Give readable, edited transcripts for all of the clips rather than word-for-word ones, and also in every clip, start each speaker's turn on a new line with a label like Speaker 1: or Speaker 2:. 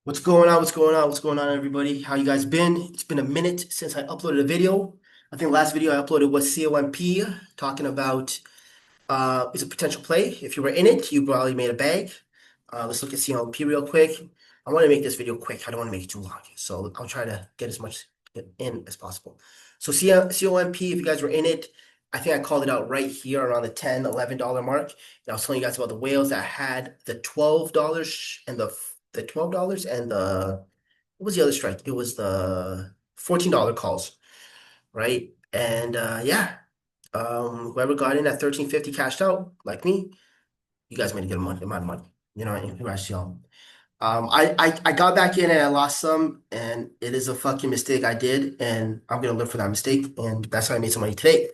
Speaker 1: What's going on? What's going on? What's going on, everybody? How you guys been? It's been a minute since I uploaded a video. I think the last video I uploaded was COMP talking about it's a potential play. If you were in it, you probably made a bag. Let's look at COMP real quick. I want to make this video quick. I don't want to make it too long. So I'll try to get as much in as possible. So COMP, if you guys were in it, I think I called it out right here around the $10, $11 mark. And I was telling you guys about the whales that had the $12 and the $12 and the what was the other strike? It was the $14 calls, right? And yeah, whoever got in at 13.50 cashed out, like me, you guys made a good amount of money. You know, congrats to y'all. I got back in and I lost some, and it is a fucking mistake I did, and I'm gonna learn from that mistake, and that's how I made some money today.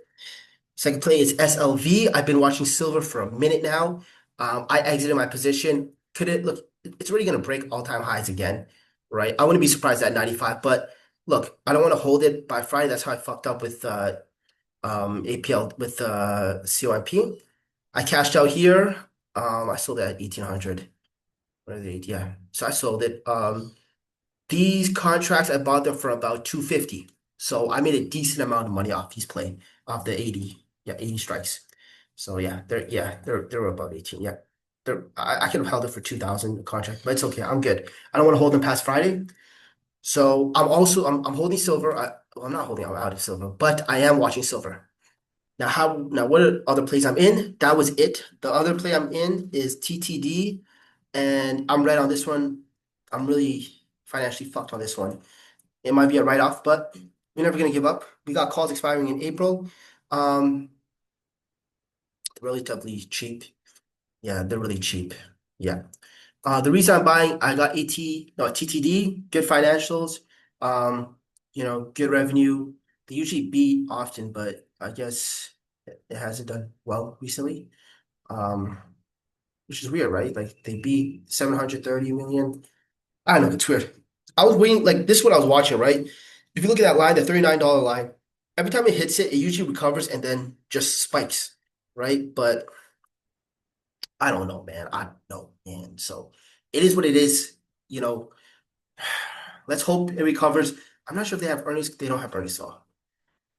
Speaker 1: Second play is SLV. I've been watching silver for a minute now. I exited my position. Could it look? It's already going to break all-time highs again, right? I wouldn't be surprised at 95, but look, I don't want to hold it by Friday. That's how I fucked up with APL with COMP. I cashed out here. I sold it at 1800. What are they? Yeah, so I sold it. These contracts I bought them for about 250. So I made a decent amount of money off these play off the 80. Yeah, 80 strikes. So they're above 18. Yeah. I could have held it for 2000 contract, but it's okay. I'm good. I don't want to hold them past Friday. So I'm holding silver. Well, I'm not holding, I'm out of silver, but I am watching silver. Now what are other plays I'm in? That was it. The other play I'm in is TTD, and I'm red on this one. I'm really financially fucked on this one. It might be a write-off, but we're never gonna give up. We got calls expiring in April. Um, Relatively cheap. Yeah, they're really cheap. Yeah. The reason I'm buying, I got TTD, good financials, um, good revenue. They usually beat often, but I guess it hasn't done well recently. Um, which is weird, right? Like they beat 730 million. I don't know, it's weird. I was waiting, like this is what I was watching, right? If you look at that line, the $39 line, every time it hits it, it usually recovers and then just spikes, right? But I don't know, man. I don't know, man. So it is what it is. You know, let's hope it recovers. I'm not sure if they have earnings. They don't have earnings, so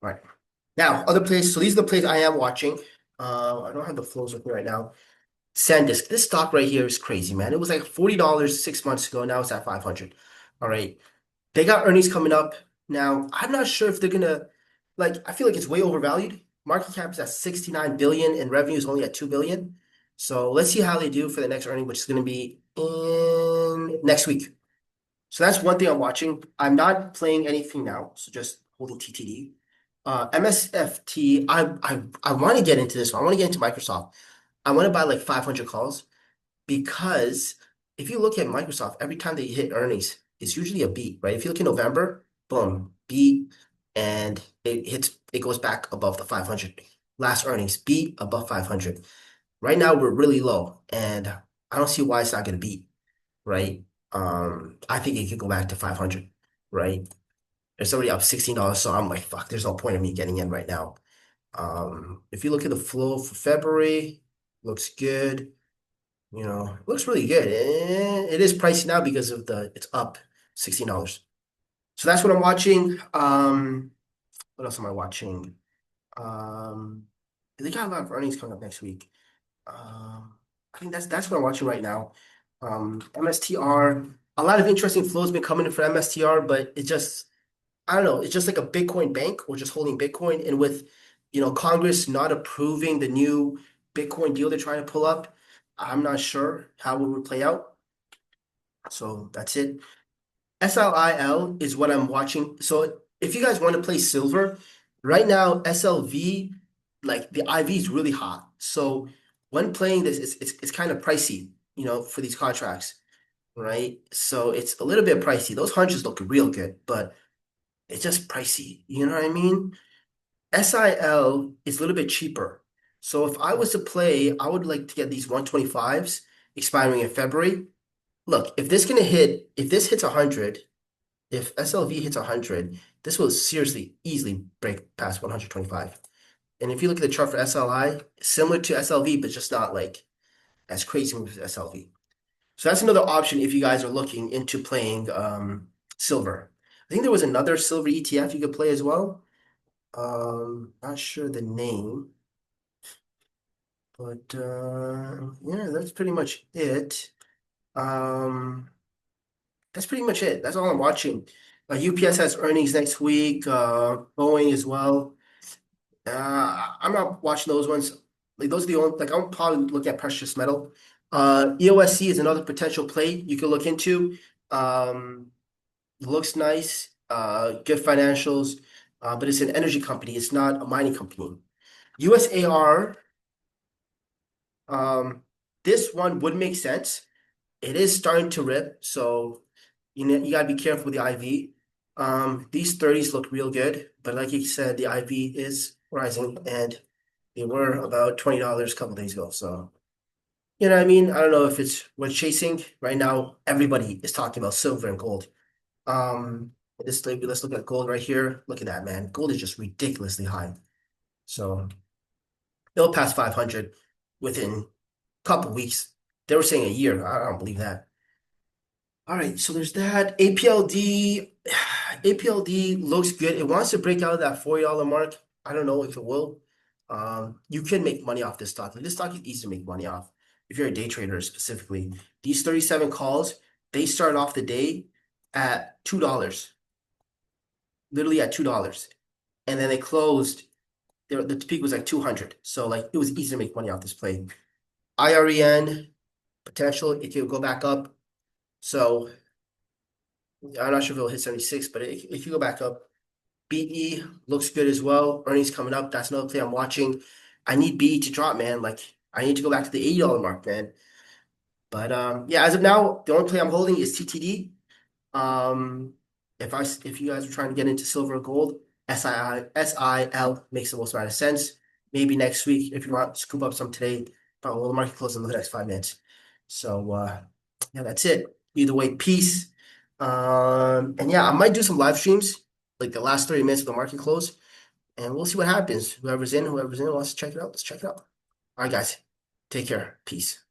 Speaker 1: right. Now, other plays. So these are the plays I am watching. I don't have the flows with me right now. SanDisk. This stock right here is crazy, man. It was like $40 6 months ago. Now it's at 500. All right. They got earnings coming up. Now, I'm not sure if they're gonna I feel like it's way overvalued. Market cap is at 69 billion and revenue is only at 2 billion. So let's see how they do for the next earning, which is gonna be in next week. So that's one thing I'm watching. I'm not playing anything now, so just holding TTD. MSFT, I want to get into this one. I want to get into Microsoft. I want to buy like 500 calls because if you look at Microsoft, every time they hit earnings, it's usually a beat, right? If you look in November, boom, beat, and it goes back above the 500. Last earnings, beat above 500. Right now, we're really low, and I don't see why it's not going to beat, right? I think it could go back to 500, right? It's already up $16, so I'm like, fuck, there's no point in me getting in right now. If you look at the flow for February, looks good. Looks really good. It is pricey now because of it's up $16. So that's what I'm watching. What else am I watching? Um, they got a lot of earnings coming up next week. I think that's what I'm watching right now. MSTR, a lot of interesting flows been coming in for MSTR, but I don't know, it's just like a Bitcoin bank or just holding Bitcoin. And with, Congress not approving the new Bitcoin deal they're trying to pull up, I'm not sure how it would play out. So that's it. SLIL is what I'm watching. So if you guys want to play silver, right now SLV, like the IV is really hot. So when playing this, it's kind of pricey, for these contracts, right? So it's a little bit pricey. Those hundreds look real good, but it's just pricey. You know what I mean? SIL is a little bit cheaper. So if I was to play, I would like to get these 125s expiring in February. Look, if this hits 100, if SLV hits 100, this will seriously, easily break past 125. And if you look at the chart for SLI, similar to SLV, but just not like as crazy with SLV. So that's another option if you guys are looking into playing silver. I think there was another silver ETF you could play as well. Not sure the name, but yeah, that's pretty much it. Um, that's pretty much it. That's all I'm watching. UPS has earnings next week. Boeing as well. I'm not watching those ones. Like those are the only like I'll probably look at precious metal. EOSC is another potential play you can look into. Um, looks nice, good financials, but it's an energy company. It's not a mining company. USAR, um, this one would make sense. It is starting to rip, so you gotta be careful with the IV. These 30s look real good, but like you said, the IV is rising, and they were about $20 a couple days ago. So you know what I mean? I don't know if it's worth chasing. Right now, everybody is talking about silver and gold. Let's look at gold right here. Look at that, man. Gold is just ridiculously high. So it'll pass 500 within a couple weeks. They were saying a year. I don't believe that. All right, so there's that. APLD. APLD looks good. It wants to break out of that $40 mark. I don't know if it will. You can make money off this stock. Like, this stock is easy to make money off if you're a day trader specifically. These 37 calls, they start off the day at $2, literally at $2. And then they closed, the peak was like 200. So like it was easy to make money off this play. IREN potential, it could go back up. So I'm not sure if it'll hit 76, but it could go back up. BE looks good as well. Earnings coming up. That's another play I'm watching. I need BE to drop, man. Like I need to go back to the $80 mark, man. But yeah, as of now, the only play I'm holding is TTD. Um, if you guys are trying to get into silver or gold, SIL makes the most amount of sense. Maybe next week if you want to scoop up some today, but will the market close in the next 5 minutes? So yeah, that's it. Either way, peace. And yeah, I might do some live streams like the last 30 minutes of the market close, and we'll see what happens. Whoever's in wants to check it out, let's check it out. All right, guys, take care. Peace.